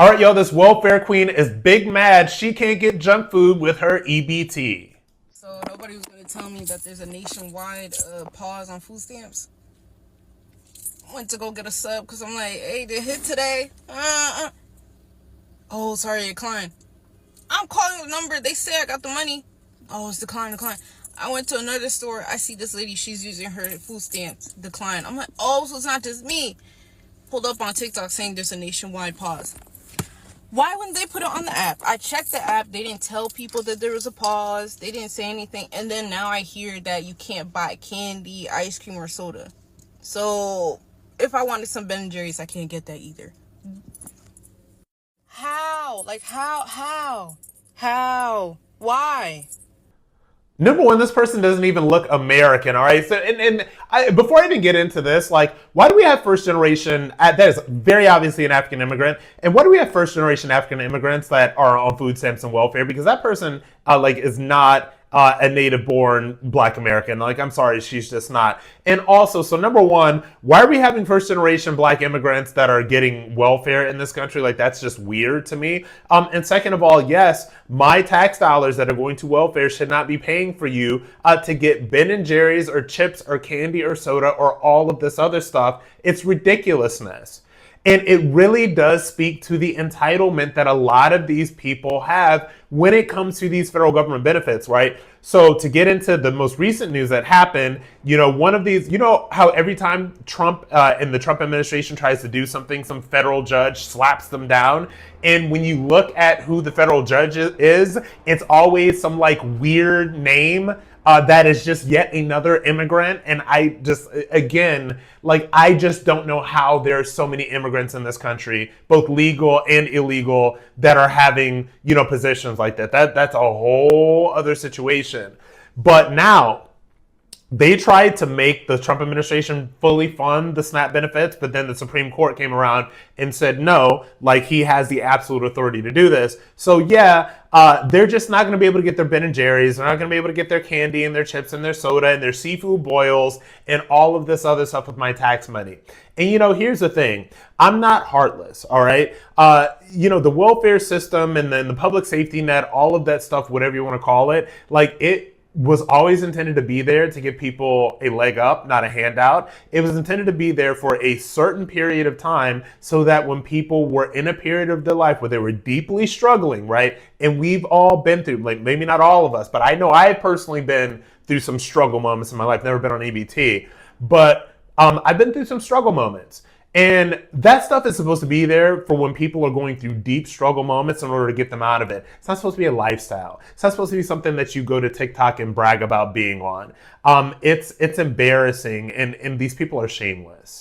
All right, y'all, this welfare queen is big mad she can't get junk food with her EBT. So nobody was going to tell me that there's a nationwide pause on food stamps. I went to go get a sub because I'm like, hey, did it hit today? Oh, sorry, decline. I'm calling the number. They say I got the money. Oh, it's decline. I went to another store. I see this lady. She's using her food stamps. Decline. I'm like, oh, so it's not just me. Pulled up on TikTok saying there's a nationwide pause. Why wouldn't they put it on the app? I checked the app. They didn't tell people that there was a pause. They didn't say anything. And then now I hear that you can't buy candy, ice cream, or soda. So if I wanted some Ben & Jerry's, I can't get that either. How? Like, how? Why? Number one, this person doesn't even look American, all right? So, before I even get into this, like, why do we have first generation, that is very obviously an African immigrant, and why do we have first generation African immigrants that are on food stamps and welfare? Because that person, is not a native born Black American. Like, I'm sorry, she's just not. And also, so number one, why are we having first generation Black immigrants that are getting welfare in this country? Like, that's just weird to me. And second of all, yes, my tax dollars that are going to welfare should not be paying for you to get Ben & Jerry's or chips or candy or soda or all of this other stuff. It's ridiculousness. And it really does speak to the entitlement that a lot of these people have when it comes to these federal government benefits, right? So to get into the most recent news that happened, one of these, how every time Trump and the Trump administration tries to do something, some federal judge slaps them down. And when you look at who the federal judge is, it's always some like weird name that is just yet another immigrant. And I just don't know how there's so many immigrants in this country, both legal and illegal, that are having, positions like that. That's a whole other situation. But now, they tried to make the Trump administration fully fund the SNAP benefits, but then the Supreme Court came around and said no, like he has the absolute authority to do this. So yeah, they're just not going to be able to get their Ben & Jerry's. They're not going to be able to get their candy and their chips and their soda and their seafood boils and all of this other stuff with my tax money. And here's the thing. I'm not heartless, all right? The welfare system and then the public safety net, all of that stuff, whatever you want to call it, like it was always intended to be there to give people a leg up, not a handout. It was intended to be there for a certain period of time so that when people were in a period of their life where they were deeply struggling, right? And we've all been through, like maybe not all of us, but I know I've personally been through some struggle moments in my life, never been on EBT, but I've been through some struggle moments. And that stuff is supposed to be there for when people are going through deep struggle moments in order to get them out of it. It's not supposed to be a lifestyle. It's not supposed to be something that you go to TikTok and brag about being on. It's embarrassing, and these people are shameless.